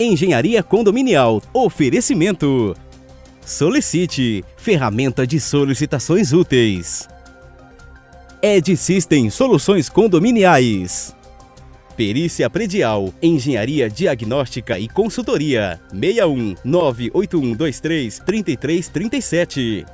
Engenharia condominial. Oferecimento. Solicite, ferramenta de solicitações úteis. Ed System Soluções Condominiais. Perícia Predial, Engenharia Diagnóstica e Consultoria. 61 98123 3337.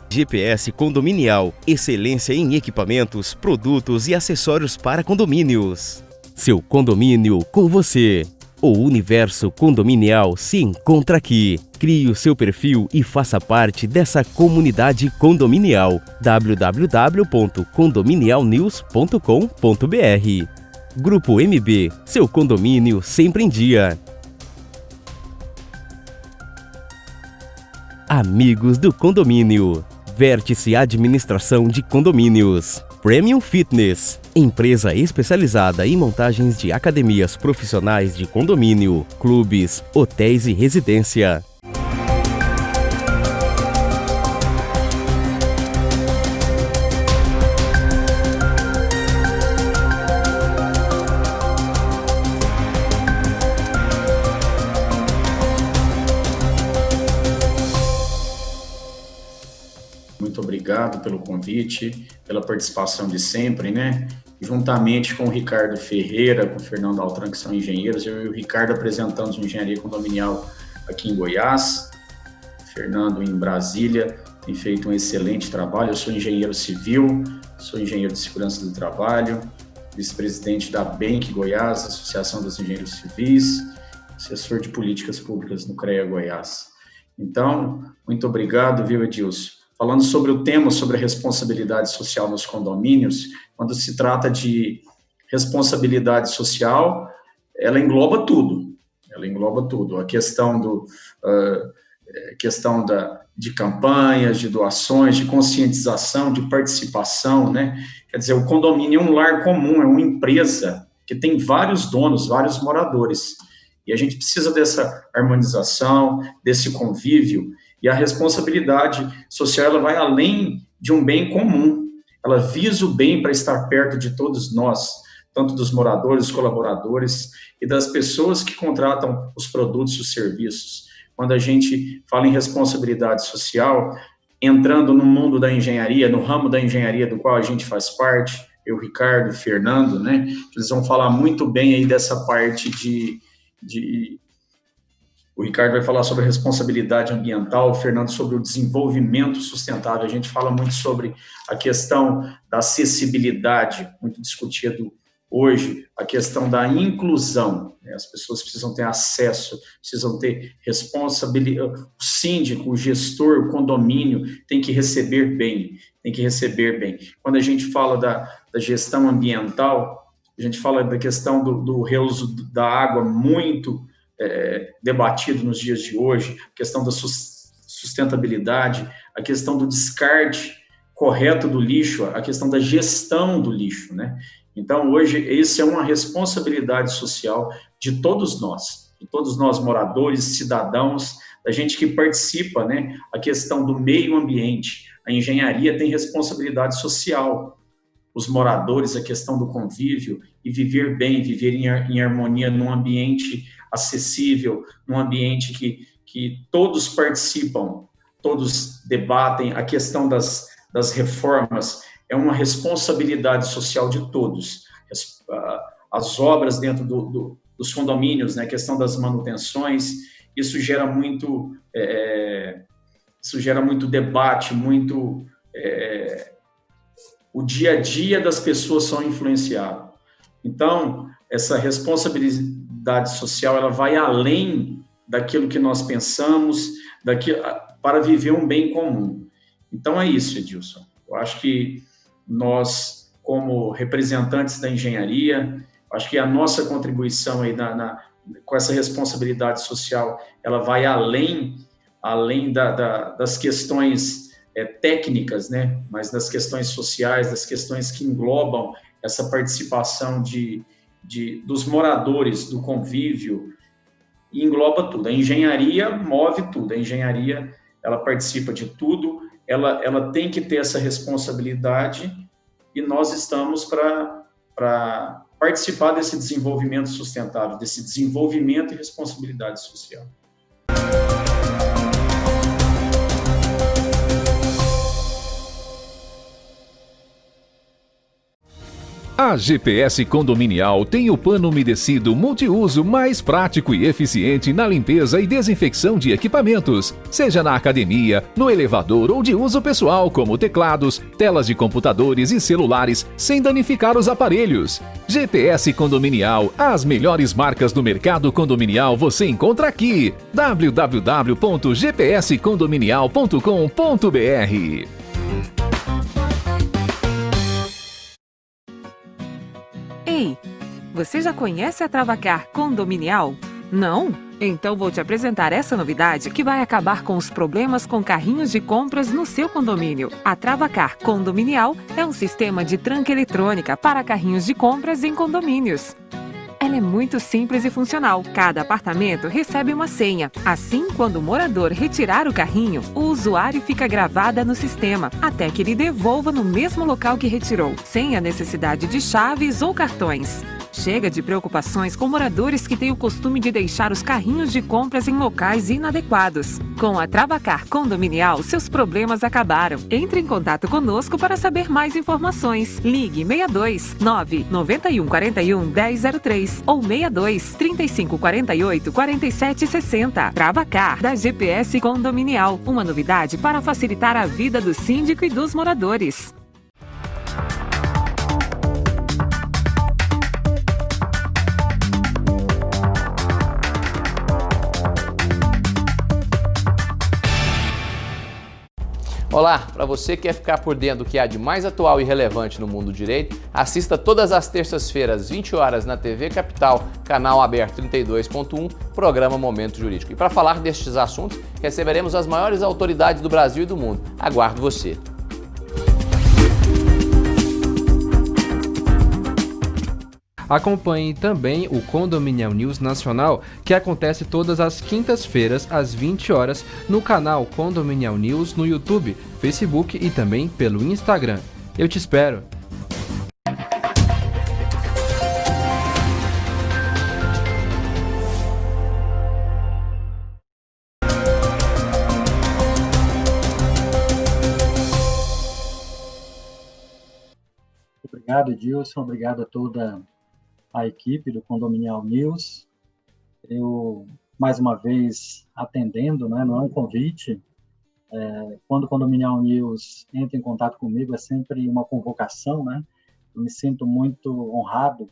GPS Condominial, excelência em equipamentos, produtos e acessórios para condomínios. Seu condomínio com você. O universo condominial se encontra aqui. Crie o seu perfil e faça parte dessa comunidade condominial. www.condominialnews.com.br. Grupo MB, seu condomínio sempre em dia. Amigos do condomínio. Vértice Administração de Condomínios. Premium Fitness, empresa especializada em montagens de academias profissionais de condomínio, clubes, hotéis e residência. Muito obrigado pelo convite, pela participação de sempre, né? Juntamente com o Ricardo Ferreira, com o Fernando Altran, que são engenheiros, eu e o Ricardo apresentamos o Engenharia Condominial aqui em Goiás, o Fernando em Brasília tem feito um excelente trabalho. Eu sou engenheiro civil, sou engenheiro de segurança do trabalho, vice-presidente da BENC Goiás, Associação dos Engenheiros Civis, assessor de políticas públicas no CREA Goiás. Então, muito obrigado, viu, Edilson? Falando sobre o tema, sobre a responsabilidade social nos condomínios, quando se trata de responsabilidade social, ela engloba tudo. Ela engloba tudo. A questão de campanhas, de doações, de conscientização, de participação, né? Quer dizer, o condomínio é um lar comum, é uma empresa que tem vários donos, vários moradores. E a gente precisa dessa harmonização, desse convívio. E a responsabilidade social, ela vai além de um bem comum. Ela visa o bem para estar perto de todos nós, tanto dos moradores, colaboradores e das pessoas que contratam os produtos e os serviços. Quando a gente fala em responsabilidade social, entrando no mundo da engenharia, no ramo da engenharia do qual a gente faz parte, eu, Ricardo, Fernando, né, eles vão falar muito bem aí dessa parte O Ricardo vai falar sobre a responsabilidade ambiental, o Fernando sobre o desenvolvimento sustentável. A gente fala muito sobre a questão da acessibilidade, muito discutido hoje, a questão da inclusão, né? As pessoas precisam ter acesso, precisam ter responsabilidade. O síndico, o gestor, o condomínio tem que receber bem, Quando a gente fala da gestão ambiental, a gente fala da questão do reuso da água, muito debatido nos dias de hoje, a questão da sustentabilidade, a questão do descarte correto do lixo, a questão da gestão do lixo, né? Então, hoje, isso é uma responsabilidade social de todos nós moradores, cidadãos, da gente que participa, né? A questão do meio ambiente, a engenharia tem responsabilidade social, os moradores, a questão do convívio e viver bem, viver em harmonia num ambiente acessível, num ambiente que todos participam, todos debatem. A questão das reformas é uma responsabilidade social de todos. As obras dentro dos condomínios, né, a questão das manutenções, isso gera muito debate, o dia a dia das pessoas são influenciados. Então, essa responsabilidade social, ela vai além daquilo que nós pensamos, para viver um bem comum. Então, é isso, Edilson. Eu acho que nós, como representantes da engenharia, acho que a nossa contribuição aí com essa responsabilidade social, ela vai além das questões técnicas, né? Mas das questões sociais, das questões que englobam essa participação dos moradores, do convívio, e engloba tudo. A engenharia move tudo, a engenharia, ela participa de tudo, ela tem que ter essa responsabilidade, e nós estamos para participar desse desenvolvimento sustentável, desse desenvolvimento e responsabilidade social. A GPS Condominial tem o pano umedecido multiuso mais prático e eficiente na limpeza e desinfecção de equipamentos, seja na academia, no elevador ou de uso pessoal, como teclados, telas de computadores e celulares, sem danificar os aparelhos. GPS Condominial, as melhores marcas do mercado condominial você encontra aqui. www.gpscondominial.com.br. Ei, você já conhece a Travacar Condominial? Não? Então vou te apresentar essa novidade que vai acabar com os problemas com carrinhos de compras no seu condomínio. A Travacar Condominial é um sistema de tranca eletrônica para carrinhos de compras em condomínios. Ela é muito simples e funcional. Cada apartamento recebe uma senha. Assim, quando o morador retirar o carrinho, o usuário fica gravada no sistema, até que ele devolva no mesmo local que retirou, sem a necessidade de chaves ou cartões. Chega de preocupações com moradores que têm o costume de deixar os carrinhos de compras em locais inadequados. Com a Travacar Condominial, seus problemas acabaram. Entre em contato conosco para saber mais informações. Ligue 62 9 91 41 1003 ou 62 35 48 47 60. Travacar, da GPS Condominial. Uma novidade para facilitar a vida do síndico e dos moradores. Olá, para você que quer ficar por dentro do que há de mais atual e relevante no mundo do direito, assista todas as terças-feiras, 20 horas, na TV Capital, canal aberto 32.1, programa Momento Jurídico. E para falar destes assuntos, receberemos as maiores autoridades do Brasil e do mundo. Aguardo você. Acompanhe também o Condominial News Nacional, que acontece todas as quintas-feiras, às 20 horas, no canal Condominial News no YouTube, Facebook e também pelo Instagram. Eu te espero! Obrigado, Edilson. Obrigado a toda a equipe do Condominial News. Eu, mais uma vez, atendendo, né? Não é um convite. Quando o Condominial News entra em contato comigo, é sempre uma convocação, né? Eu me sinto muito honrado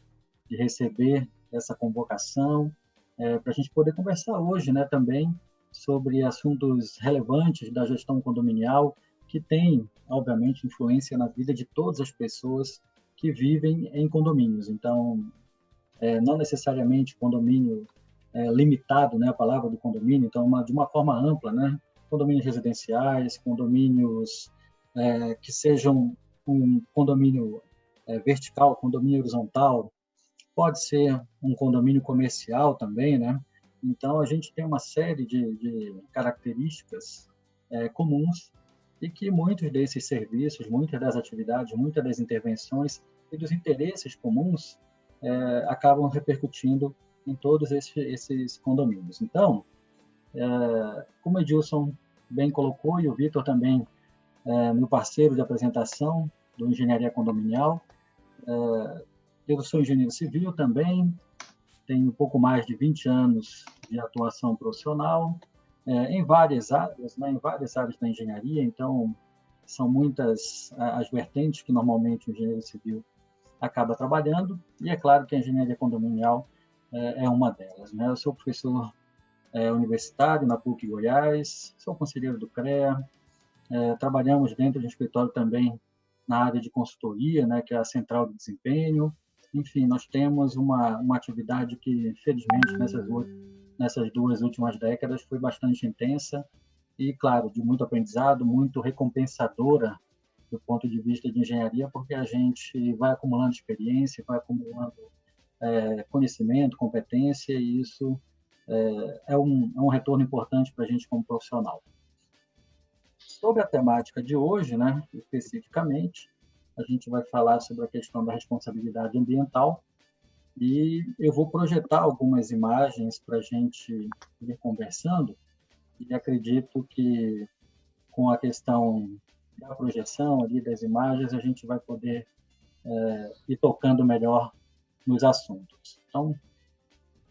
de receber essa convocação para a gente poder conversar hoje, né, também sobre assuntos relevantes da gestão condominial, que tem, obviamente, influência na vida de todas as pessoas que vivem em condomínios. Então, não necessariamente condomínio limitado, né, a palavra do condomínio, então de uma forma ampla, né, condomínios residenciais, condomínios que sejam um condomínio vertical, condomínio horizontal, pode ser um condomínio comercial também, né? Então a gente tem uma série de características comuns e que muitos desses serviços, muitas das atividades, muitas das intervenções e dos interesses comuns acabam repercutindo em todos esses condomínios. Então, como o Edilson bem colocou, e o Vitor também, meu parceiro de apresentação do Engenharia Condominial, eu sou engenheiro civil também, tenho um pouco mais de 20 anos de atuação profissional, em várias áreas, né, em várias áreas da engenharia, então são muitas as vertentes que normalmente o engenheiro civil acaba trabalhando, e é claro que a engenharia condominial é uma delas, né? Eu sou professor universitário na PUC Goiás, sou conselheiro do CREA, trabalhamos dentro de um escritório também na área de consultoria, né, que é a Central de Desempenho. Enfim, nós temos uma atividade que, felizmente, nessas 2 últimas décadas foi bastante intensa e, claro, de muito aprendizado, muito recompensadora do ponto de vista de engenharia, porque a gente vai acumulando experiência, vai acumulando conhecimento, competência, e isso é um retorno importante para a gente como profissional. Sobre a temática de hoje, né, especificamente, a gente vai falar sobre a questão da responsabilidade ambiental, E eu vou projetar algumas imagens para a gente ir conversando, e acredito que com a questão da projeção ali das imagens, a gente vai poder ir tocando melhor nos assuntos. Então,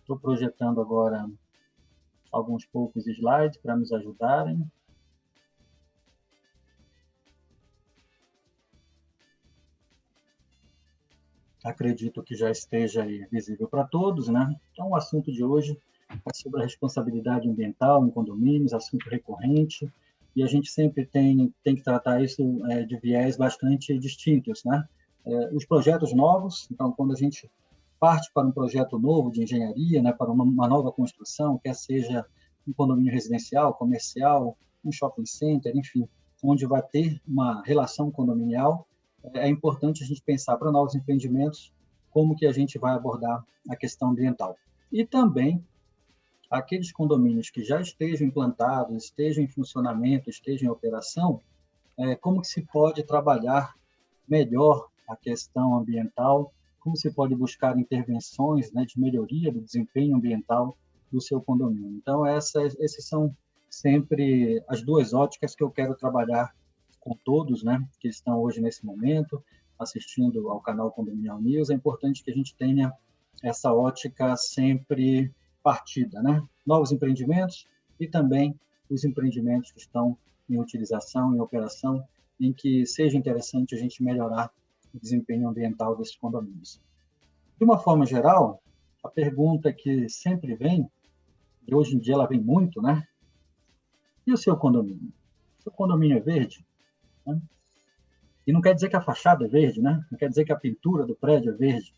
estou projetando agora alguns poucos slides para nos ajudarem. Acredito que já esteja aí visível para todos, né? Então, o assunto de hoje é sobre a responsabilidade ambiental em condomínios, assunto recorrente, e a gente sempre tem que tratar isso de viés bastante distintos, né? Os projetos novos, então, quando a gente parte para um projeto novo de engenharia, né, para uma nova construção, quer seja um condomínio residencial, comercial, um shopping center, enfim, onde vai ter uma relação condominial, é importante a gente pensar para novos empreendimentos como que a gente vai abordar a questão ambiental. E também aqueles condomínios que já estejam implantados, estejam em funcionamento, estejam em operação, como que se pode trabalhar melhor a questão ambiental, como se pode buscar intervenções, né, de melhoria do desempenho ambiental do seu condomínio. Então, esses são sempre as duas óticas que eu quero trabalhar com todos, né, que estão hoje nesse momento, assistindo ao canal Condominial News. É importante que a gente tenha essa ótica sempre partida, né? Novos empreendimentos e também os empreendimentos que estão em utilização, em operação, em que seja interessante a gente melhorar o desempenho ambiental desses condomínios. De uma forma geral, a pergunta que sempre vem, e hoje em dia ela vem muito, né? E o seu condomínio? O seu condomínio é verde? Né? E não quer dizer que a fachada é verde, né? Não quer dizer que a pintura do prédio é verde.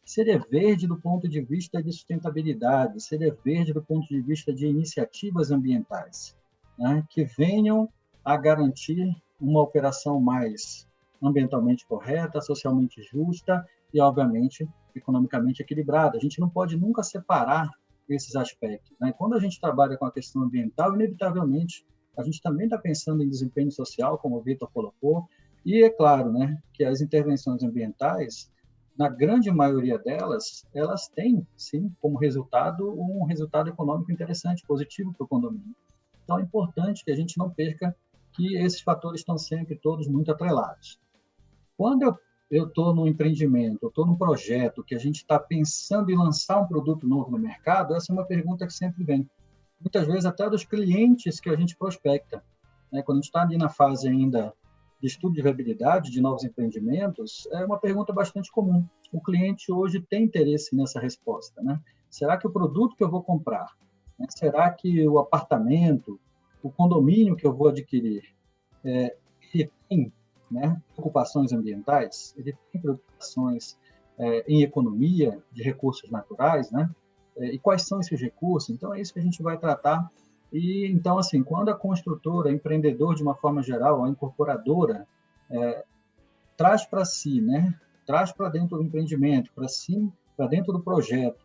Seria verde do ponto de vista de sustentabilidade, seria verde do ponto de vista de iniciativas ambientais, né? Que venham a garantir uma operação mais ambientalmente correta, socialmente justa e, obviamente, economicamente equilibrada. A gente não pode nunca separar esses aspectos, né? Quando a gente trabalha com a questão ambiental, inevitavelmente, a gente também está pensando em desempenho social, como o Vitor colocou, e é claro, né, que as intervenções ambientais, na grande maioria delas, elas têm, sim, como resultado, um resultado econômico interessante, positivo para o condomínio. Então, é importante que a gente não perca que esses fatores estão sempre todos muito atrelados. Quando eu estou no empreendimento, eu estou num projeto que a gente está pensando em lançar um produto novo no mercado, essa é uma pergunta que sempre vem. Muitas vezes até dos clientes que a gente prospecta, né? Quando a gente está ali na fase ainda de estudo de viabilidade de novos empreendimentos, é uma pergunta bastante comum. O cliente hoje tem interesse nessa resposta, né? Será que o produto que eu vou comprar, né? Será que o apartamento, o condomínio que eu vou adquirir, ele tem, né, preocupações ambientais? Ele tem preocupações em economia de recursos naturais, né? E quais são esses recursos? Então, é isso que a gente vai tratar. E, então, assim, quando a construtora, empreendedor de uma forma geral, a incorporadora, traz para si, né, traz para dentro do empreendimento, para dentro do projeto,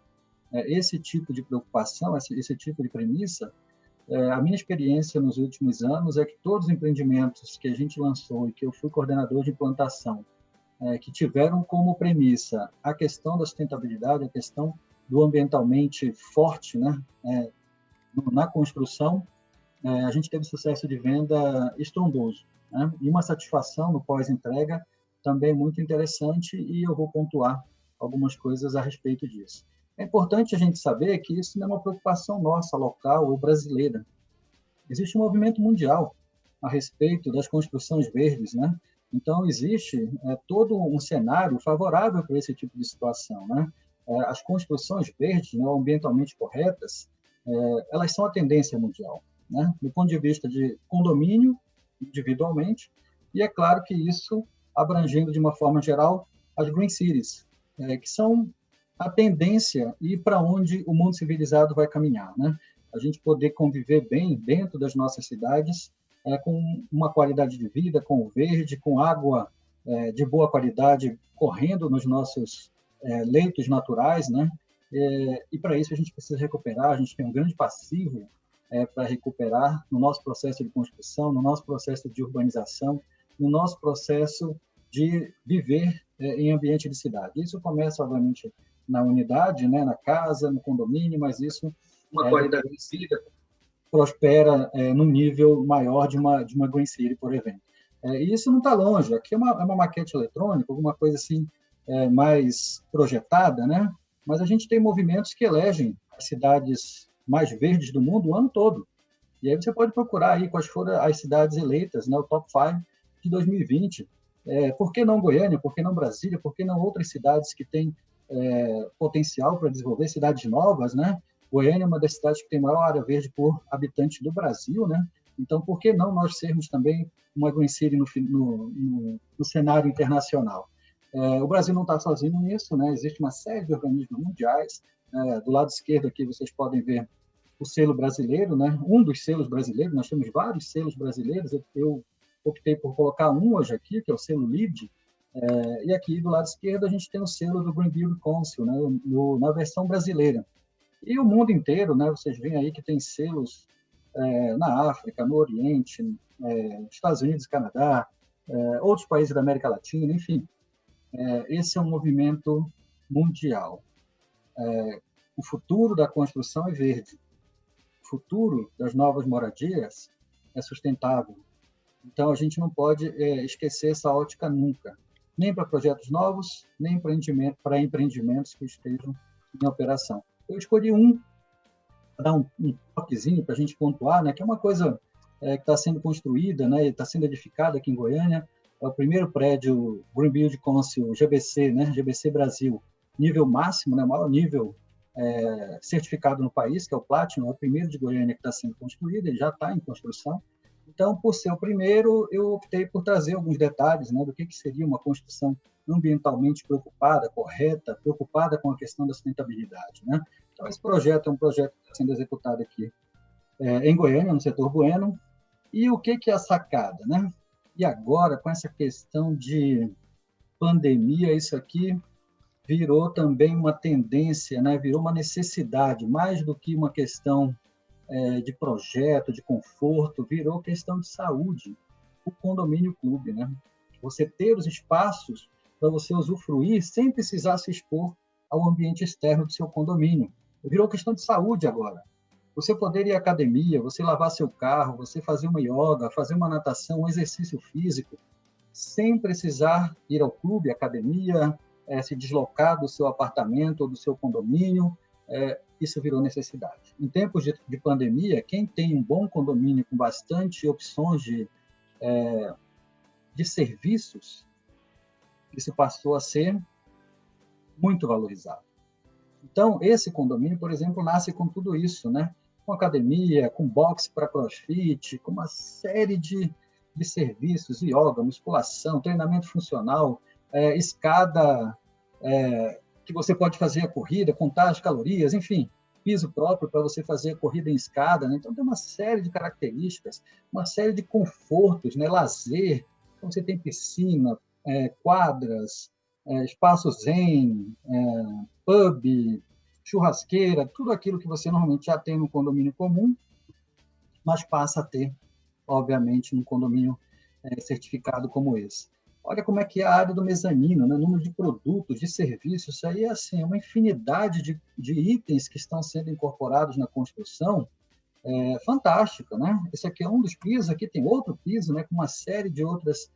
esse tipo de preocupação, esse tipo de premissa, a minha experiência nos últimos anos é que todos os empreendimentos que a gente lançou e que eu fui coordenador de implantação, que tiveram como premissa a questão da sustentabilidade, a questão do ambientalmente forte, né, na construção, a gente teve sucesso de venda estrondoso, né? E uma satisfação no pós-entrega também muito interessante, e eu vou pontuar algumas coisas a respeito disso. É importante a gente saber que isso não é uma preocupação nossa, local ou brasileira. Existe um movimento mundial a respeito das construções verdes, né? Então, existe todo um cenário favorável para esse tipo de situação, né? As construções verdes, né, ambientalmente corretas, elas são a tendência mundial, né? Do ponto de vista de condomínio, individualmente, e é claro que isso abrangendo de uma forma geral as green cities, que são a tendência e para onde o mundo civilizado vai caminhar, né? A gente poder conviver bem dentro das nossas cidades, com uma qualidade de vida, com o verde, com água de boa qualidade correndo nos nossos leitos naturais, né? E para isso a gente precisa recuperar, a gente tem um grande passivo para recuperar no nosso processo de construção, no nosso processo de urbanização, no nosso processo de viver em ambiente de cidade. Isso começa, obviamente, na unidade, né, na casa, no condomínio, mas isso Uma qualidade de vida. prospera num nível maior de uma Green City, por exemplo. E isso não está longe. Aqui é uma maquete eletrônica, alguma coisa assim mais projetada, né? Mas a gente tem movimentos que elegem as cidades mais verdes do mundo o ano todo. E aí você pode procurar aí quais foram as cidades eleitas, né, o top 5 de 2020. Por que não Goiânia? Por que não Brasília? Por que não outras cidades que têm potencial para desenvolver, cidades novas, né? Goiânia é uma das cidades que tem maior área verde por habitante do Brasil, né? Então, por que não nós sermos também uma Green City no cenário internacional? O Brasil não está sozinho nisso, né? Existe uma série de organismos mundiais. Do lado esquerdo aqui vocês podem ver o selo brasileiro, né? Um dos selos brasileiros, nós temos vários selos brasileiros, eu optei por colocar um hoje aqui, que é o selo LEED, e aqui do lado esquerdo a gente tem o selo do Green Building Council, né? Na versão brasileira. E o mundo inteiro, né? Vocês veem aí que tem selos na África, no Oriente, Estados Unidos, Canadá, outros países da América Latina, enfim. Esse é um movimento mundial. O futuro da construção é verde. O futuro das novas moradias é sustentável. Então, a gente não pode esquecer essa ótica nunca, nem para projetos novos, nem para empreendimentos que estejam em operação. Eu escolhi para dar um toquezinho para a gente pontuar, né, que é uma coisa que está sendo construída, né, está sendo edificada aqui em Goiânia. É o primeiro prédio Green Building Council GBC, né, GBC Brasil, nível máximo, né, maior nível certificado no país, que é o Platinum, é o primeiro de Goiânia que está sendo construído, ele já está em construção. Então, por ser o primeiro, eu optei por trazer alguns detalhes, né, do que seria uma construção ambientalmente preocupada, correta, preocupada com a questão da sustentabilidade, né? Então, esse projeto é um projeto que está sendo executado aqui em Goiânia, no setor Bueno. E o que é a sacada, né? E agora, com essa questão de pandemia, isso aqui virou também uma tendência, né? Virou uma necessidade, mais do que uma questão de projeto, de conforto, virou questão de saúde, o condomínio clube, né? Você ter os espaços para você usufruir sem precisar se expor ao ambiente externo do seu condomínio. Virou questão de saúde agora. Você poder ir à academia, você lavar seu carro, você fazer uma yoga, fazer uma natação, um exercício físico, sem precisar ir ao clube, academia, se deslocar do seu apartamento ou do seu condomínio, isso virou necessidade. Em tempos de pandemia, quem tem um bom condomínio com bastante opções de serviços, isso passou a ser muito valorizado. Então, esse condomínio, por exemplo, nasce com tudo isso, né? Com academia, com box para crossfit, com uma série de serviços, yoga, musculação, treinamento funcional, escada que você pode fazer a corrida, contar as calorias, enfim, piso próprio para você fazer a corrida em escada, né? Então, tem uma série de características, uma série de confortos, né? Lazer, então você tem piscina, quadras, espaço zen, pub, churrasqueira, tudo aquilo que você normalmente já tem no condomínio comum, mas passa a ter, obviamente, num condomínio certificado como esse. Olha como é que é a área do mezanino, né? Número de produtos, de serviços, isso aí é assim, uma infinidade de itens que estão sendo incorporados na construção, fantástica, né? Esse aqui é um dos pisos, aqui tem outro piso, né, com uma série de outros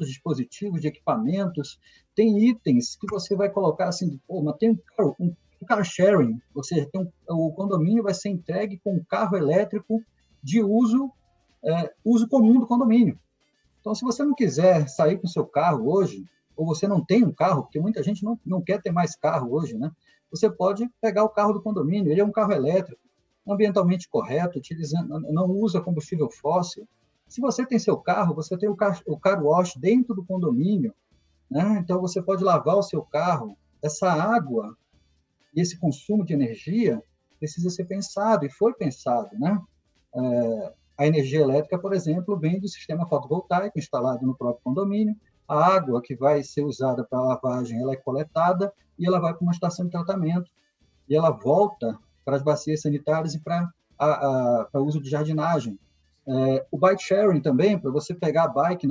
dispositivos, de equipamentos, tem itens que você vai colocar assim, mas tem um car sharing, ou seja, o condomínio vai ser entregue com um carro elétrico de uso comum do condomínio. Então, se você não quiser sair com o seu carro hoje, ou você não tem um carro, porque muita gente não quer ter mais carro hoje, né? Você pode pegar o carro do condomínio, ele é um carro elétrico, ambientalmente correto, não usa combustível fóssil. Se você tem seu carro, você tem o car wash dentro do condomínio, né? Então, você pode lavar o seu carro. Essa água e esse consumo de energia precisa ser pensado, e foi pensado, né? A energia elétrica, por exemplo, vem do sistema fotovoltaico instalado no próprio condomínio. A água que vai ser usada para a lavagem, ela é coletada e ela vai para uma estação de tratamento. E ela volta para as bacias sanitárias e para uso de jardinagem. O bike sharing também, para você pegar a bike,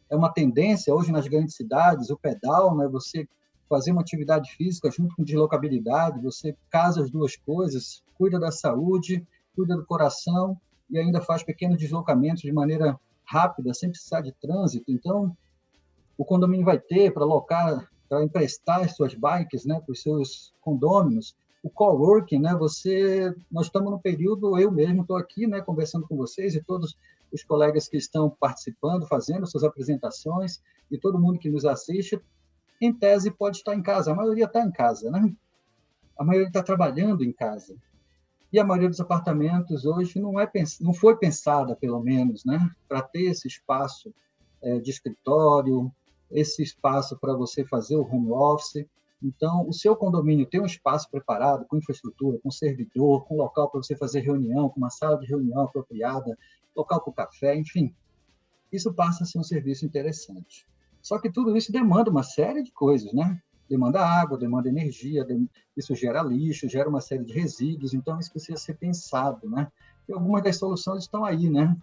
é uma tendência hoje nas grandes cidades, o pedal, né, você fazer uma atividade física junto com deslocabilidade, você casa as duas coisas, cuida da saúde, cuida do coração e ainda faz pequenos deslocamentos de maneira rápida, sem precisar de trânsito. Então, o condomínio vai ter para alocar, para emprestar as suas bikes, né, para os seus condôminos. O coworking, né, nós estamos no período, eu mesmo estou aqui, né, conversando com vocês e todos os colegas que estão participando, fazendo suas apresentações e todo mundo que nos assiste, em tese pode estar em casa. A maioria está em casa, né? A maioria está trabalhando em casa. E a maioria dos apartamentos hoje não foi pensada, pelo menos, né, para ter esse espaço de escritório, esse espaço para você fazer o home office. Então, o seu condomínio tem um espaço preparado, com infraestrutura, com servidor, com local para você fazer reunião, com uma sala de reunião apropriada, local para o café, enfim. Isso passa a ser um serviço interessante. Só que tudo isso demanda uma série de coisas, né? Demanda água, demanda energia, isso gera lixo, gera uma série de resíduos, então isso precisa ser pensado, né? E algumas das soluções estão aí, né?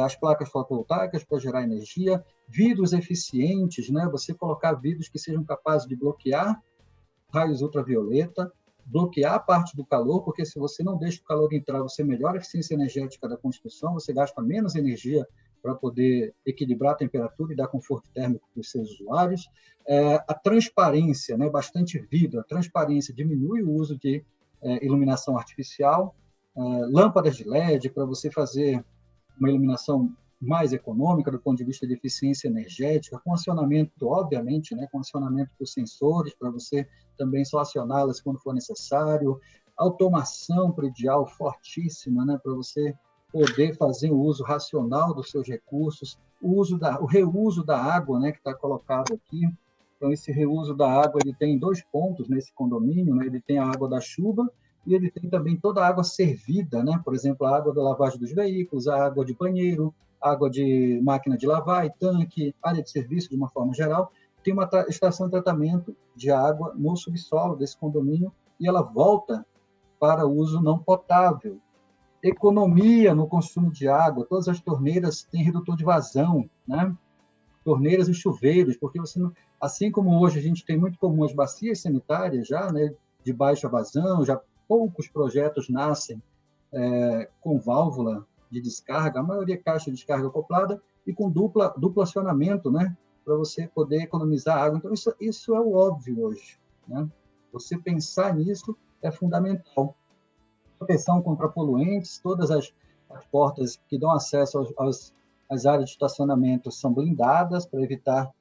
As placas fotovoltaicas para gerar energia, vidros eficientes, né? Você colocar vidros que sejam capazes de bloquear raios ultravioleta, bloquear parte do calor, porque se você não deixa o calor entrar, você melhora a eficiência energética da construção, você gasta menos energia para poder equilibrar a temperatura e dar conforto térmico para os seus usuários. A transparência, né? Bastante vidro, a transparência diminui o uso de iluminação artificial, lâmpadas de LED para você fazer uma iluminação mais econômica do ponto de vista de eficiência energética, com acionamento, obviamente, né, com acionamento por sensores, para você também só acioná-las quando for necessário, automação predial fortíssima, né, para você poder fazer o uso racional dos seus recursos, o reuso da água, né, que está colocado aqui. Então, esse reuso da água ele tem 2 pontos nesse condomínio, né, ele tem a água da chuva, e ele tem também toda a água servida, né? Por exemplo, a água da lavagem dos veículos, a água de banheiro, água de máquina de lavar e tanque, área de serviço de uma forma geral. Tem uma estação de tratamento de água no subsolo desse condomínio e ela volta para uso não potável. Economia no consumo de água, todas as torneiras têm redutor de vazão, né? Torneiras e chuveiros, porque você não, assim como hoje a gente tem muito comum as bacias sanitárias já, né? De baixa vazão, já poucos projetos nascem com válvula de descarga, a maioria é caixa de descarga acoplada e com duplo acionamento, né, para você poder economizar água. Então, isso é o óbvio hoje, né? Você pensar nisso é fundamental. Proteção contra poluentes, todas as portas que dão acesso às áreas de estacionamento são blindadas para evitar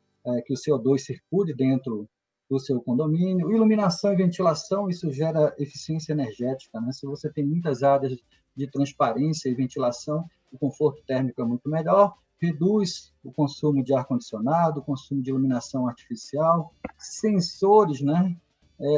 que o CO2 circule dentro do seu condomínio. Iluminação e ventilação, isso gera eficiência energética, né? Se você tem muitas áreas de transparência e ventilação, o conforto térmico é muito melhor, reduz o consumo de ar-condicionado, o consumo de iluminação artificial, sensores, né?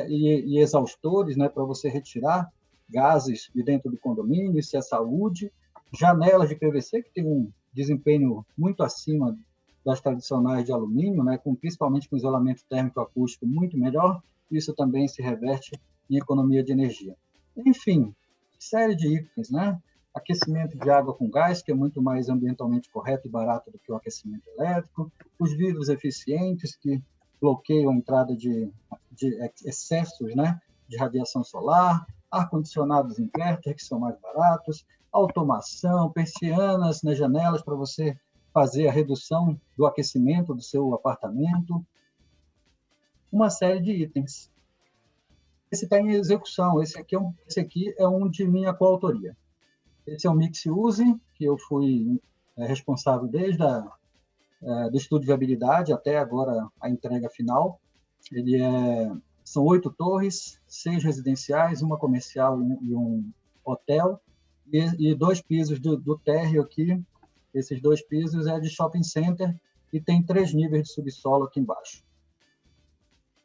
E exaustores, né? Para você retirar gases de dentro do condomínio, isso é saúde. Janelas de PVC, que tem um desempenho muito acima das tradicionais de alumínio, né, principalmente com isolamento térmico acústico muito melhor, isso também se reverte em economia de energia. Enfim, série de itens, né? Aquecimento de água com gás, que é muito mais ambientalmente correto e barato do que o aquecimento elétrico, os vidros eficientes, que bloqueiam a entrada de excessos, né, de radiação solar, ar-condicionados inverter, que são mais baratos, automação, persianas nas janelas para você fazer a redução do aquecimento do seu apartamento, uma série de itens. Esse está em execução, esse aqui é um de minha coautoria. Esse é o Mix Use, que eu fui responsável desde do estudo de viabilidade até agora a entrega final. São 8 torres, 6 residenciais, uma comercial e um hotel, e 2 pisos do térreo aqui. Esses 2 pisos é de shopping center e tem 3 níveis de subsolo aqui embaixo.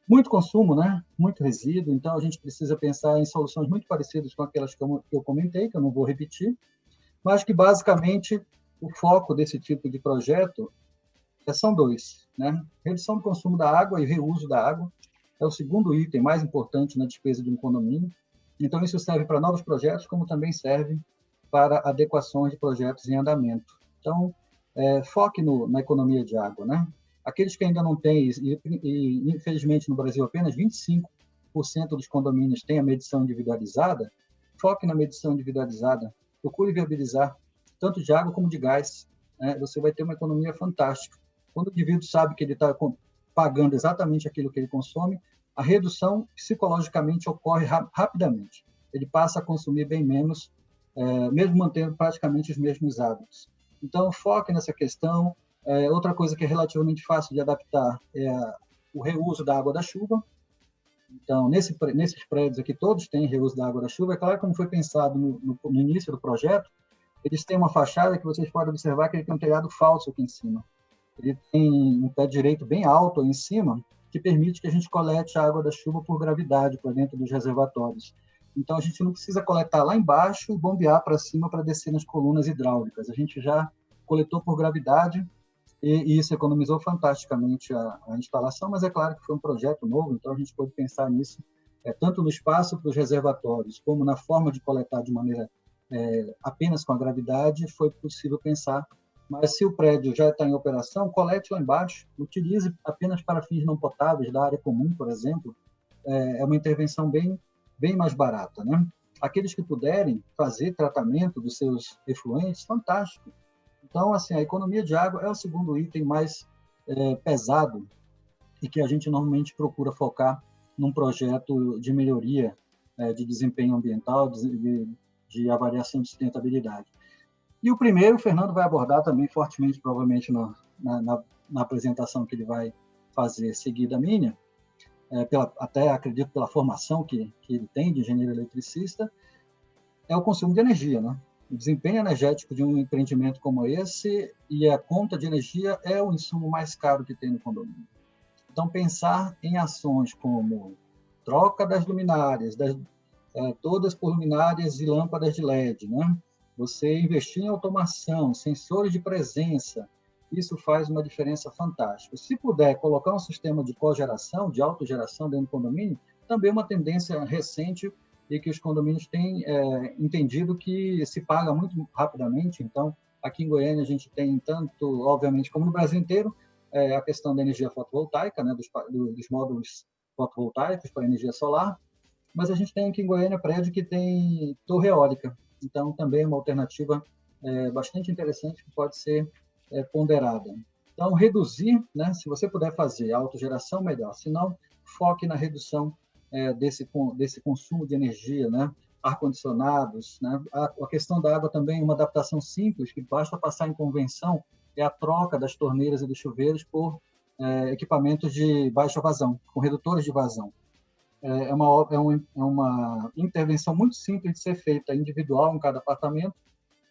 Muito consumo, né? Muito resíduo, então a gente precisa pensar em soluções muito parecidas com aquelas que eu comentei, que eu não vou repetir, mas que basicamente o foco desse tipo de projeto são 2, né? Redução do consumo da água e reuso da água é o segundo item mais importante na despesa de um condomínio. Então isso serve para novos projetos, como também serve para adequações de projetos em andamento. Então, foque na economia de água, né? Aqueles que ainda não têm, e infelizmente no Brasil apenas 25% dos condomínios têm a medição individualizada, foque na medição individualizada, procure viabilizar tanto de água como de gás. Você vai ter uma economia fantástica. Quando o indivíduo sabe que ele está pagando exatamente aquilo que ele consome, a redução psicologicamente ocorre rapidamente. Ele passa a consumir bem menos, mesmo mantendo praticamente os mesmos hábitos. Então, foque nessa questão. Outra coisa que é relativamente fácil de adaptar é o reuso da água da chuva. Então, nesses prédios aqui, todos têm reuso da água da chuva. É claro, como foi pensado no início do projeto, eles têm uma fachada que vocês podem observar que ele tem um telhado falso aqui em cima. Ele tem um pé direito bem alto aí em cima, que permite que a gente colete a água da chuva por gravidade para dentro dos reservatórios. Então, a gente não precisa coletar lá embaixo e bombear para cima para descer nas colunas hidráulicas. A gente já coletou por gravidade e isso economizou fantasticamente a instalação, mas é claro que foi um projeto novo, então a gente pode pensar nisso, tanto no espaço para os reservatórios, como na forma de coletar de maneira apenas com a gravidade, foi possível pensar. Mas se o prédio já está em operação, colete lá embaixo, utilize apenas para fins não potáveis da área comum, por exemplo, é uma intervenção bem mais barata, né? Aqueles que puderem fazer tratamento dos seus efluentes, fantástico. Então, assim, a economia de água é o segundo item mais pesado e que a gente normalmente procura focar num projeto de melhoria de desempenho ambiental, de avaliação de sustentabilidade. E o primeiro, o Fernando vai abordar também fortemente, provavelmente, na apresentação que ele vai fazer seguida minha, até acredito pela formação que ele tem de engenheiro eletricista, é o consumo de energia, né? O desempenho energético de um empreendimento como esse e a conta de energia é o insumo mais caro que tem no condomínio. Então, pensar em ações como troca das luminárias, todas por luminárias e lâmpadas de LED, né? Você investir em automação, sensores de presença, isso faz uma diferença fantástica. Se puder colocar um sistema de cogeração, de autogeração dentro do condomínio, também é uma tendência recente e que os condomínios têm entendido que se paga muito rapidamente. Então, aqui em Goiânia, a gente tem tanto, obviamente, como no Brasil inteiro, a questão da energia fotovoltaica, né, dos módulos fotovoltaicos para energia solar, mas a gente tem aqui em Goiânia prédio que tem torre eólica. Então, também é uma alternativa bastante interessante que pode ser ponderada. Então, reduzir, né, se você puder fazer a autogeração, melhor. Se não, foque na redução desse consumo de energia, né? Ar-condicionados, né? A questão da água também, uma adaptação simples, que basta passar em convenção, é a troca das torneiras e dos chuveiros por equipamentos de baixa vazão, com redutores de vazão. É uma intervenção muito simples de ser feita, individual em cada apartamento.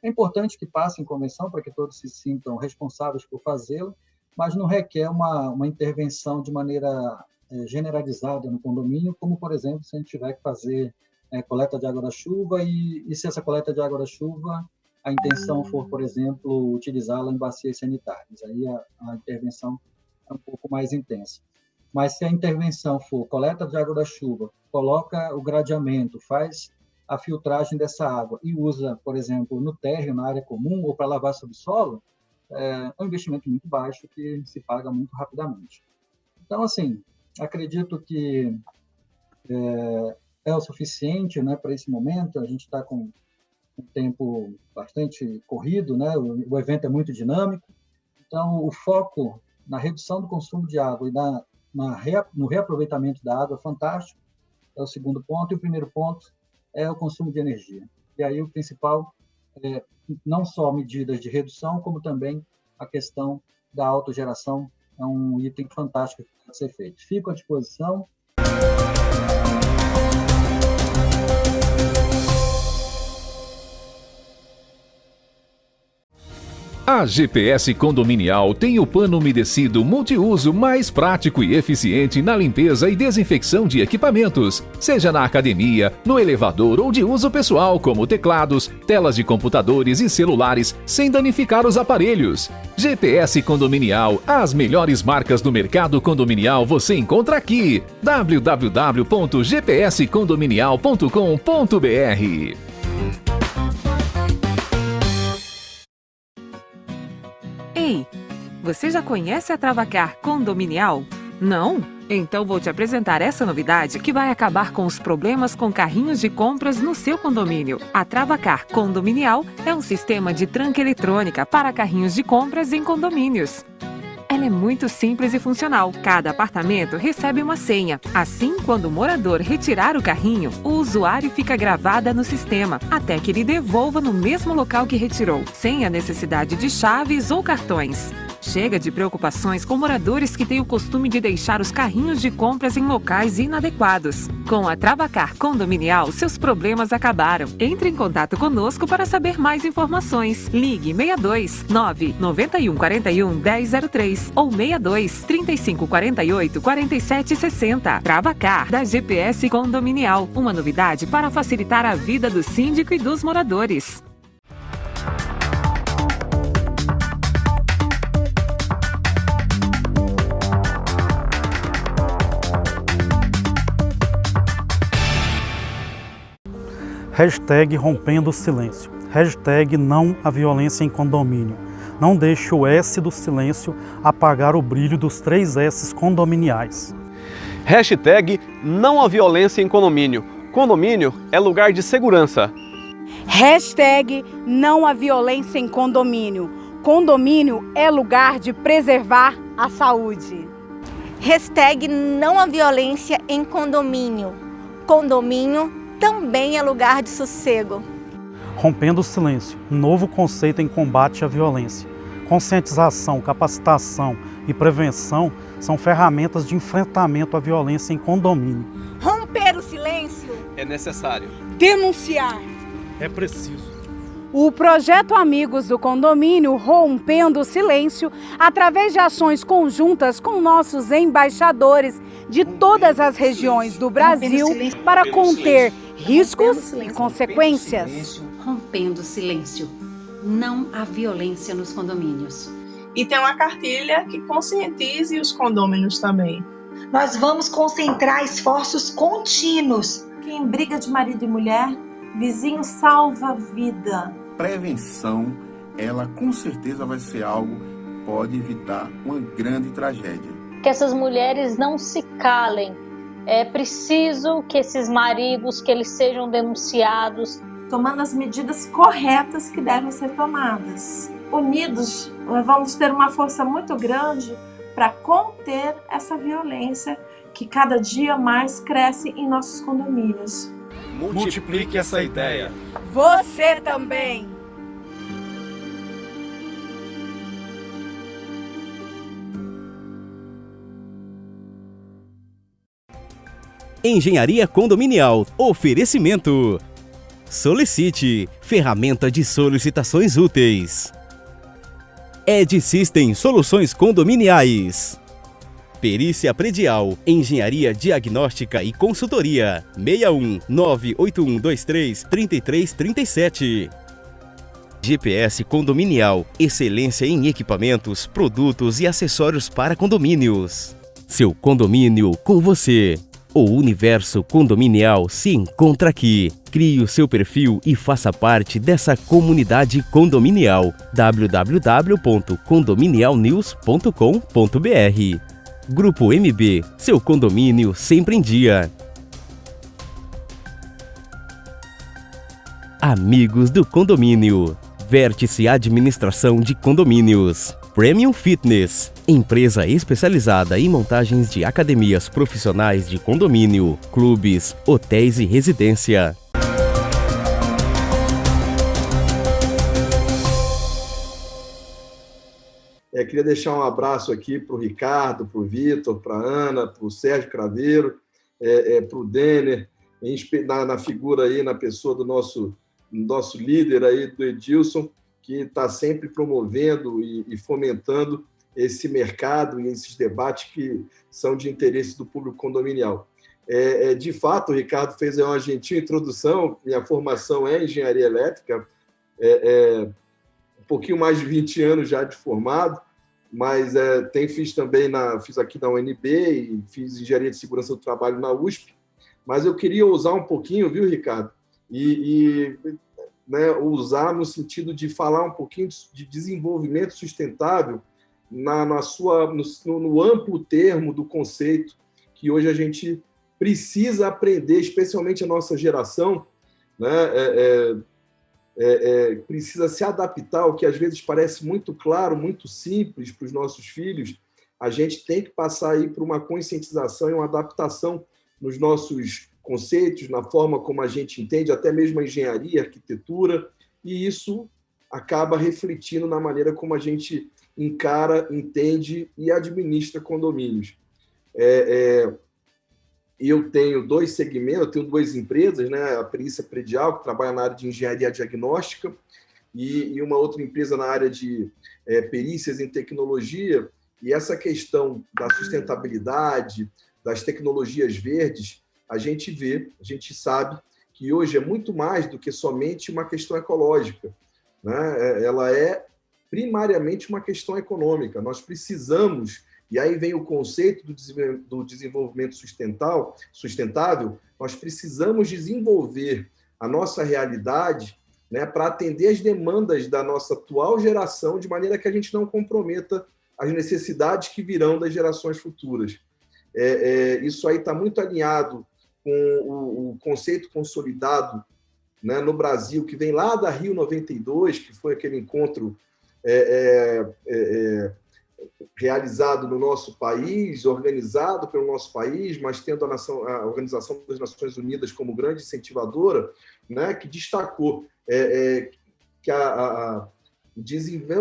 É importante que passe em convenção para que todos se sintam responsáveis por fazê-lo, mas não requer uma intervenção de maneira generalizada no condomínio, como, por exemplo, se a gente tiver que fazer coleta de água da chuva e se essa coleta de água da chuva, a intenção for, por exemplo, utilizá-la em bacias sanitárias. Aí a intervenção é um pouco mais intensa. Mas se a intervenção for coleta de água da chuva, coloca o gradeamento, faz a filtragem dessa água e usa, por exemplo, no térreo, na área comum, ou para lavar subsolo, é um investimento muito baixo que se paga muito rapidamente. Então, assim, acredito que é o suficiente, né, para esse momento. A gente está com um tempo bastante corrido, né? O evento é muito dinâmico. Então, o foco na redução do consumo de água e no reaproveitamento da água é fantástico, é o segundo ponto. E o primeiro ponto é o consumo de energia. E aí o principal é não só medidas de redução, como também a questão da autogeração, é um item fantástico que pode ser feito. Fico à disposição. A GPS Condominial tem o pano umedecido multiuso mais prático e eficiente na limpeza e desinfecção de equipamentos, seja na academia, no elevador ou de uso pessoal, como teclados, telas de computadores e celulares, sem danificar os aparelhos. GPS Condominial, as melhores marcas do mercado condominial você encontra aqui. www.gpscondominial.com.br. Ei, você já conhece a Travacar Condominial? Não? Então vou te apresentar essa novidade que vai acabar com os problemas com carrinhos de compras no seu condomínio. A Travacar Condominial é um sistema de tranca eletrônica para carrinhos de compras em condomínios. Ela é muito simples e funcional. Cada apartamento recebe uma senha. Assim, quando o morador retirar o carrinho, o usuário fica gravada no sistema, até que ele devolva no mesmo local que retirou, sem a necessidade de chaves ou cartões. Chega de preocupações com moradores que têm o costume de deixar os carrinhos de compras em locais inadequados. Com a Travacar Condominial, seus problemas acabaram. Entre em contato conosco para saber mais informações. Ligue 62 991 41 1003 ou 62 35 48 47 60. Travacar, da GPS Condominial. Uma novidade para facilitar a vida do síndico e dos moradores. Hashtag rompendo o silêncio. Hashtag não à violência em condomínio. Não deixe o S do silêncio apagar o brilho dos 3 S's condominiais. Hashtag não à violência em condomínio. Condomínio é lugar de segurança. Hashtag não à violência em condomínio. Condomínio é lugar de preservar a saúde. Hashtag não à violência em condomínio. Condomínio também é lugar de sossego. Rompendo o silêncio, um novo conceito em combate à violência. Conscientização, capacitação e prevenção são ferramentas de enfrentamento à violência em condomínio. Romper o silêncio é necessário. Denunciar é preciso. O projeto Amigos do Condomínio Rompendo o Silêncio, através de ações conjuntas com nossos embaixadores de todas as regiões do Brasil, para conter riscos e consequências. Rompendo o silêncio. Não há violência nos condomínios. E tem uma cartilha que conscientize os condôminos também. Nós vamos concentrar esforços contínuos. Que em briga de marido e mulher, vizinho salva vida. Prevenção, ela com certeza vai ser algo que pode evitar uma grande tragédia. Que essas mulheres não se calem. É preciso que esses maridos, que eles sejam denunciados. Tomando as medidas corretas que devem ser tomadas. Unidos, vamos ter uma força muito grande para conter essa violência que cada dia mais cresce em nossos condomínios. Multiplique essa ideia. Você também. Engenharia Condominial. Oferecimento. Solicite. Ferramenta de solicitações úteis. Ed System Soluções Condominiais. Perícia Predial, Engenharia Diagnóstica e Consultoria. 61 98123 3337. GPS Condominial, excelência em equipamentos, produtos e acessórios para condomínios. Seu condomínio com você. O universo condominial se encontra aqui. Crie o seu perfil e faça parte dessa comunidade condominial. www.condominialnews.com.br. Grupo MB, seu condomínio sempre em dia. Amigos do Condomínio. Vértice Administração de Condomínios. Premium Fitness, empresa especializada em montagens de academias profissionais de condomínio, clubes, hotéis e residência. Queria deixar um abraço aqui para o Ricardo, para o Vitor, para a Ana, para o Sérgio Craveiro, para o Denner, na figura aí, na pessoa do nosso líder aí, do Edilson, que está sempre promovendo e fomentando esse mercado e esses debates que são de interesse do público condominial. De fato, o Ricardo fez uma gentil introdução. Minha formação é engenharia elétrica, um pouquinho mais de 20 anos já de formado, mas fiz aqui na UNB e fiz engenharia de segurança do trabalho na USP, mas eu queria usar um pouquinho, viu, Ricardo? Usar no sentido de falar um pouquinho de desenvolvimento sustentável no amplo termo do conceito que hoje a gente precisa aprender, especialmente a nossa geração, né? Precisa se adaptar ao que às vezes parece muito claro, muito simples para os nossos filhos. A gente tem que passar aí por uma conscientização e uma adaptação nos nossos conceitos, na forma como a gente entende, até mesmo a engenharia, a arquitetura, e isso acaba refletindo na maneira como a gente encara, entende e administra condomínios. Eu tenho dois segmentos, eu tenho duas empresas, né? A Perícia Predial, que trabalha na área de engenharia diagnóstica, e uma outra empresa na área de perícias em tecnologia. E essa questão da sustentabilidade, das tecnologias verdes, a gente sabe que hoje é muito mais do que somente uma questão ecológica, né? Ela é primariamente uma questão econômica. Nós precisamos, e aí vem o conceito do desenvolvimento sustentável, nós precisamos desenvolver a nossa realidade, né, para atender as demandas da nossa atual geração, de maneira que a gente não comprometa as necessidades que virão das gerações futuras. Isso aí está muito alinhado com o conceito consolidado, né, no Brasil, que vem lá da Rio 92, que foi aquele encontro realizado no nosso país, organizado pelo nosso país, mas tendo a Organização das Nações Unidas como grande incentivadora, né, que destacou que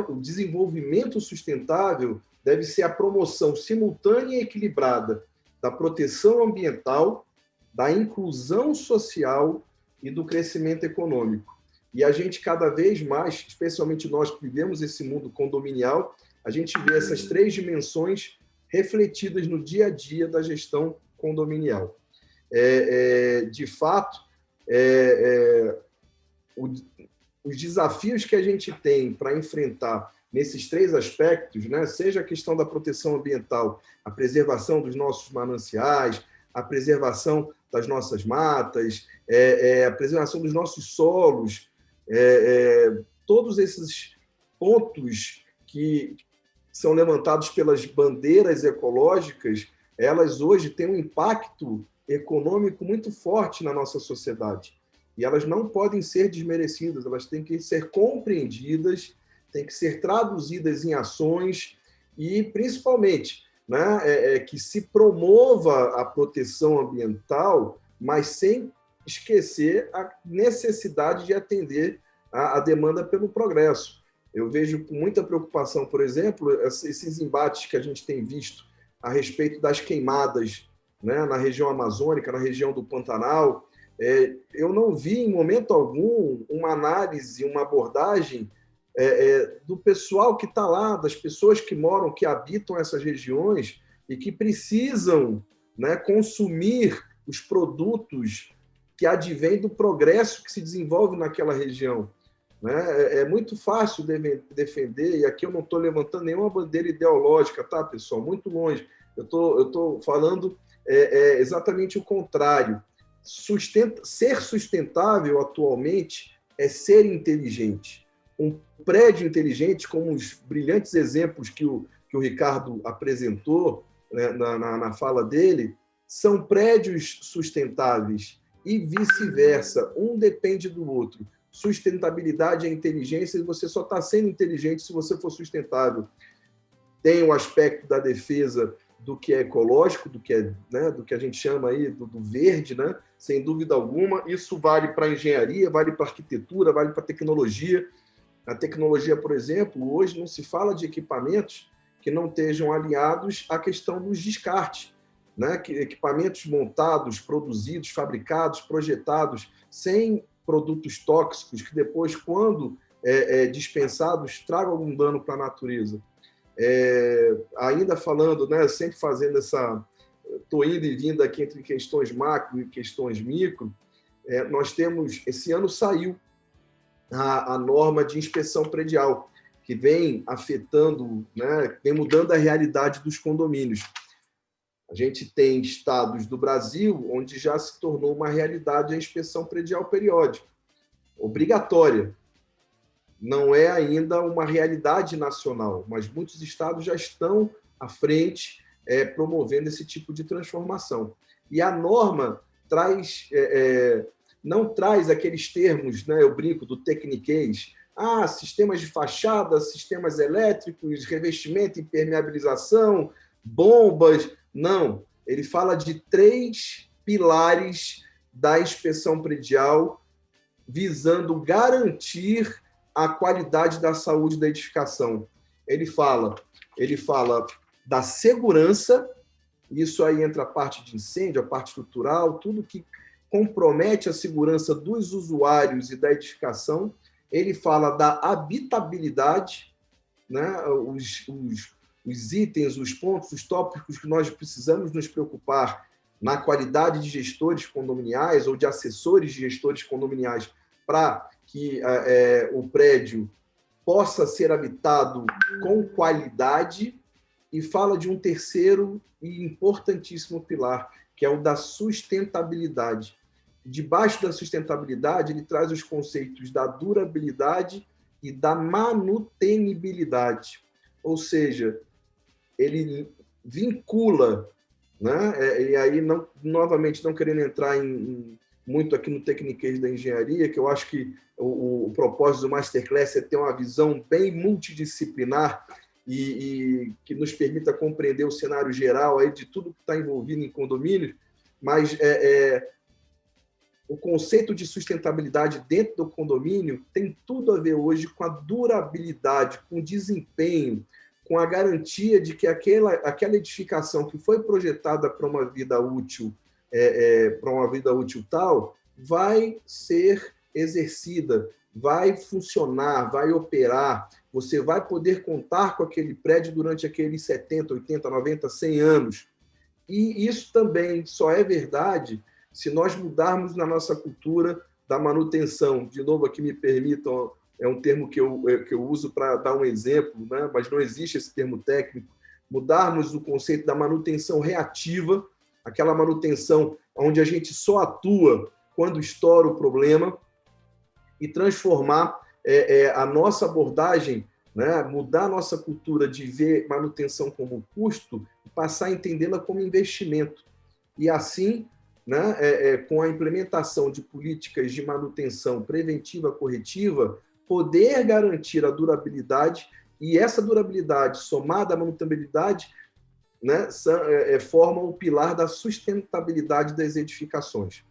o desenvolvimento sustentável deve ser a promoção simultânea e equilibrada da proteção ambiental, da inclusão social e do crescimento econômico. E a gente cada vez mais, especialmente nós que vivemos esse mundo condominial, a gente vê essas três dimensões refletidas no dia a dia da gestão condominial. De fato, os desafios que a gente tem para enfrentar nesses três aspectos, né, seja a questão da proteção ambiental, a preservação dos nossos mananciais, a preservação das nossas matas, a preservação dos nossos solos, todos esses pontos que são levantados pelas bandeiras ecológicas, elas hoje têm um impacto econômico muito forte na nossa sociedade. E elas não podem ser desmerecidas, elas têm que ser compreendidas, têm que ser traduzidas em ações e, principalmente, né, que se promova a proteção ambiental, mas sem esquecer a necessidade de atender a demanda pelo progresso. Eu vejo com muita preocupação, por exemplo, esses embates que a gente tem visto a respeito das queimadas, né, na região amazônica, na região do Pantanal. Eu não vi, em momento algum, uma análise, uma abordagem do pessoal que está lá, das pessoas que moram, que habitam essas regiões e que precisam, né, consumir os produtos que advêm do progresso que se desenvolve naquela região. Né? É muito fácil defender, e aqui eu não estou levantando nenhuma bandeira ideológica, tá, pessoal? Muito longe. Eu estou falando exatamente o contrário. Ser sustentável atualmente é ser inteligente. Um prédio inteligente, como os brilhantes exemplos que o Ricardo apresentou, né, na fala dele, são prédios sustentáveis e vice-versa. Um depende do outro. Sustentabilidade é inteligência e você só está sendo inteligente se você for sustentável. Tem o aspecto da defesa do que é ecológico, do que é, né, do que a gente chama aí do verde, né? Sem dúvida alguma. Isso vale para a engenharia, vale para a arquitetura, vale para a tecnologia. A tecnologia, por exemplo, hoje não se fala de equipamentos que não estejam alinhados à questão dos descartes, né? Que equipamentos montados, produzidos, fabricados, projetados sem produtos tóxicos que depois, quando dispensados, tragam algum dano para a natureza. Ainda falando, né, sempre fazendo estou indo e vindo aqui entre questões macro e questões micro, nós temos, esse ano saiu a norma de inspeção predial, que vem afetando, né, vem mudando a realidade dos condomínios. A gente tem estados do Brasil onde já se tornou uma realidade a inspeção predial periódica, obrigatória. não é ainda uma realidade nacional, mas muitos estados já estão à frente promovendo esse tipo de transformação. E a norma não traz aqueles termos, né, eu brinco, do tecniquez, sistemas de fachada, sistemas elétricos, revestimento, impermeabilização, bombas. Não, ele fala de 3 pilares da inspeção predial visando garantir a qualidade da saúde da edificação. Ele fala da segurança, isso aí entra a parte de incêndio, a parte estrutural, tudo que compromete a segurança dos usuários e da edificação. Ele fala da habitabilidade, né? Os itens, os pontos, os tópicos que nós precisamos nos preocupar na qualidade de gestores condominiais ou de assessores de gestores condominiais para que o prédio possa ser habitado com qualidade, e fala de um terceiro e importantíssimo pilar, que é o da sustentabilidade. Debaixo da sustentabilidade, ele traz os conceitos da durabilidade e da manutenibilidade. Ou seja, ele vincula, né? E aí, novamente, não querendo entrar muito aqui no tecniquez da engenharia, que eu acho que o propósito do Masterclass é ter uma visão bem multidisciplinar e que nos permita compreender o cenário geral aí de tudo que está envolvido em condomínios, mas o conceito de sustentabilidade dentro do condomínio tem tudo a ver hoje com a durabilidade, com o desempenho, com a garantia de que aquela edificação que foi projetada para uma vida útil, tal, vai ser exercida, vai funcionar, vai operar. Você vai poder contar com aquele prédio durante aqueles 70, 80, 90, 100 anos. E isso também só é verdade se nós mudarmos na nossa cultura da manutenção. De novo, aqui me permitam, é um termo que eu uso para dar um exemplo, né? Mas não existe esse termo técnico. Mudarmos o conceito da manutenção reativa, aquela manutenção onde a gente só atua quando estoura o problema, e transformar a nossa abordagem, né? Mudar a nossa cultura de ver manutenção como custo e passar a entendê-la como investimento. E assim, né, com a implementação de políticas de manutenção preventiva, corretiva, poder garantir a durabilidade, e essa durabilidade somada à manutenibilidade, né, formam o pilar da sustentabilidade das edificações.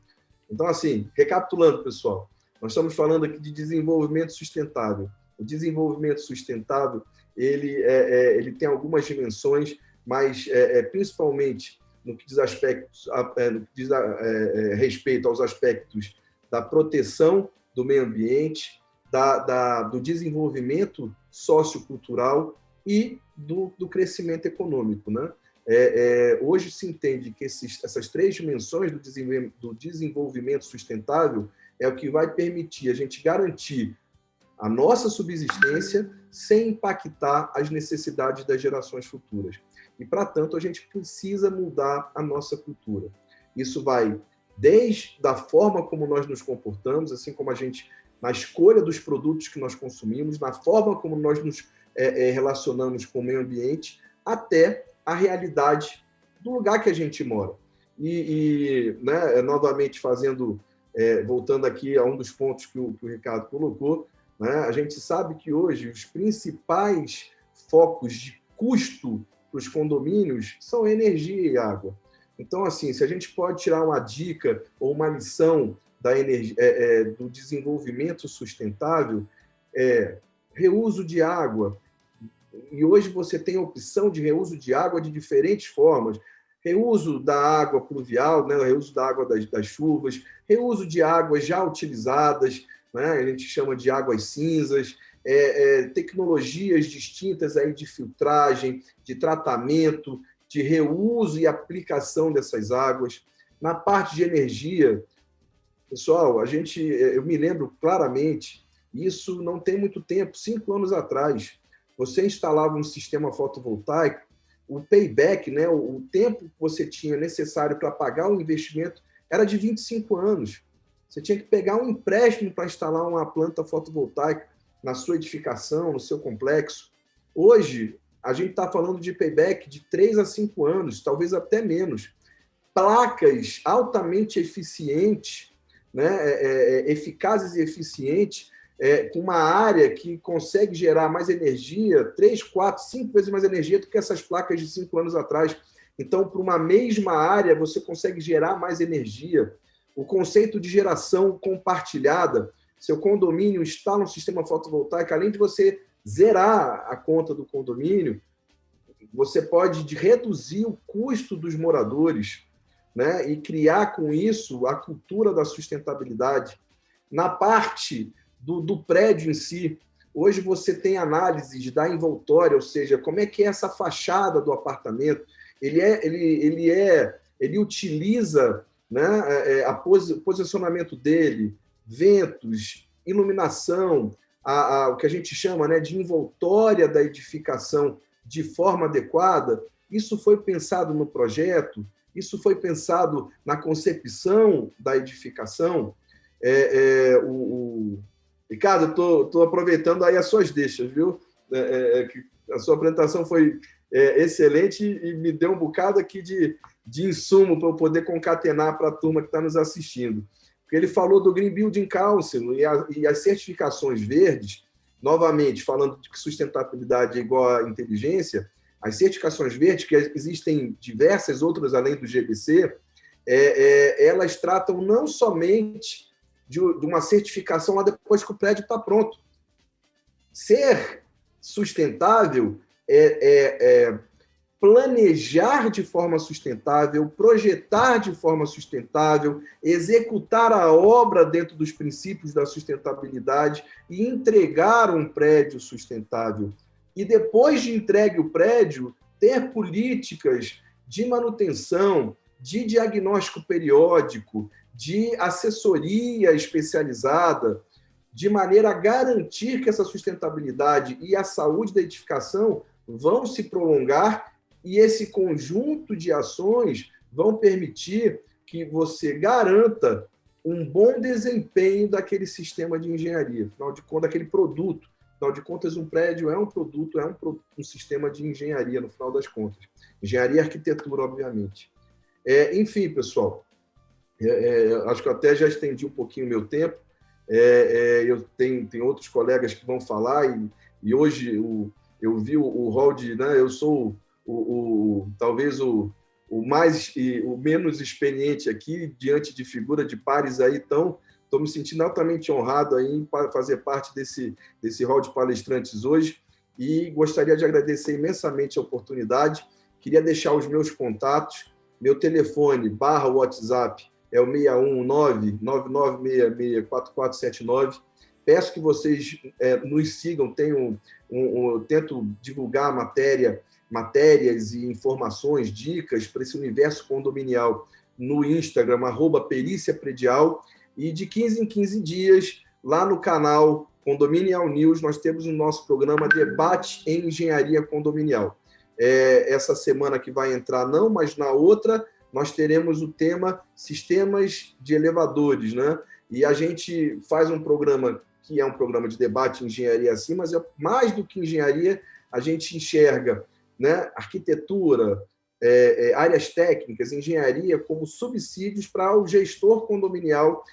Então, assim, recapitulando, pessoal, nós estamos falando aqui de desenvolvimento sustentável. O desenvolvimento sustentável, ele tem algumas dimensões, mas principalmente no que diz respeito aos aspectos da proteção do meio ambiente, do desenvolvimento sociocultural e do crescimento econômico, né? Hoje se entende que essas 3 dimensões do desenvolvimento sustentável é o que vai permitir a gente garantir a nossa subsistência sem impactar as necessidades das gerações futuras. E, para tanto, a gente precisa mudar a nossa cultura. Isso vai desde a forma como nós nos comportamos, assim como a gente, na escolha dos produtos que nós consumimos, na forma como nós nos relacionamos com o meio ambiente, até a realidade do lugar que a gente mora. Né, novamente voltando aqui a um dos pontos que o Ricardo colocou, né, a gente sabe que hoje os principais focos de custo para os condomínios são energia e água. Então, assim, se a gente pode tirar uma dica ou uma lição do desenvolvimento sustentável, reuso de água. E hoje você tem a opção de reuso de água de diferentes formas. Reuso da água pluvial, né? Reuso da água das chuvas, reuso de águas já utilizadas, né? A gente chama de águas cinzas, tecnologias distintas aí de filtragem, de tratamento, de reuso e aplicação dessas águas. Na parte de energia, pessoal, eu me lembro claramente, isso não tem muito tempo, 5 anos atrás, você instalava um sistema fotovoltaico, o payback, né, o tempo que você tinha necessário para pagar o investimento era de 25 anos. Você tinha que pegar um empréstimo para instalar uma planta fotovoltaica. na sua edificação, no seu complexo. Hoje, a gente está falando de payback de 3 a 5 anos, talvez até menos. Placas altamente eficientes, né, eficazes e eficientes, com uma área que consegue gerar mais energia, 3, 4, 5 vezes mais energia do que essas placas de 5 anos atrás. Então, para uma mesma área, você consegue gerar mais energia. O conceito de geração compartilhada, seu condomínio está no sistema fotovoltaico, além de você zerar a conta do condomínio, você pode reduzir o custo dos moradores, né, e criar com isso a cultura da sustentabilidade. Na parte do prédio em si, hoje você tem análises da envoltória, ou seja, como é que é essa fachada do apartamento. Ele utiliza, né, o posicionamento dele, ventos, iluminação, o que a gente chama, né, de envoltória da edificação de forma adequada. Isso foi pensado no projeto, isso foi pensado na concepção da edificação. Ricardo, estou aproveitando aí as suas deixas, viu? A sua apresentação foi excelente e me deu um bocado aqui de insumo para eu poder concatenar para a turma que está nos assistindo. Porque ele falou do Green Building Council e as certificações verdes, novamente, falando de que sustentabilidade é igual à inteligência, as certificações verdes, que existem diversas outras além do GBC, elas tratam não somente de uma certificação lá depois que o prédio está pronto. Ser sustentável planejar de forma sustentável, projetar de forma sustentável, executar a obra dentro dos princípios da sustentabilidade e entregar um prédio sustentável. E depois de entregue o prédio, ter políticas de manutenção, de diagnóstico periódico, de assessoria especializada, de maneira a garantir que essa sustentabilidade e a saúde da edificação vão se prolongar, e esse conjunto de ações vão permitir que você garanta um bom desempenho daquele sistema de engenharia, afinal de contas, daquele produto. Afinal de contas, um prédio é um produto, um sistema de engenharia, no final das contas. Engenharia e arquitetura, obviamente. Enfim, pessoal, acho que eu até já estendi um pouquinho o meu tempo. Eu tenho outros colegas que vão falar, e hoje eu vi o rol de... Né, eu sou talvez o menos experiente aqui, diante de figura de pares aí, então estou me sentindo altamente honrado aí em fazer parte desse rol de palestrantes hoje, e gostaria de agradecer imensamente a oportunidade. Queria deixar os meus contatos, meu telefone /WhatsApp é o 619-9966-4479. Peço que vocês nos sigam, eu tento divulgar matérias e informações, dicas para esse universo condominial no Instagram, @períciapredial, e de 15 em 15 dias, lá no canal Condominial News, nós temos o nosso programa Debate em Engenharia Condominial. Essa semana que vai entrar não, mas na outra, nós teremos o tema Sistemas de Elevadores, né? E a gente faz um programa que é um programa de debate em engenharia assim, mas mais do que engenharia, a gente enxerga, né, arquitetura, áreas técnicas, engenharia como subsídios para o gestor condominial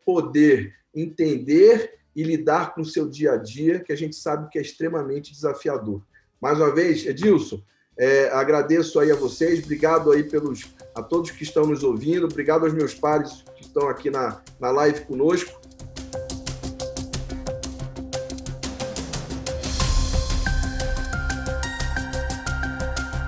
poder entender e lidar com o seu dia a dia, que a gente sabe que é extremamente desafiador. Mais uma vez, Edilson, agradeço aí a vocês, obrigado aí a todos que estão nos ouvindo, obrigado aos meus pares que estão aqui na live conosco,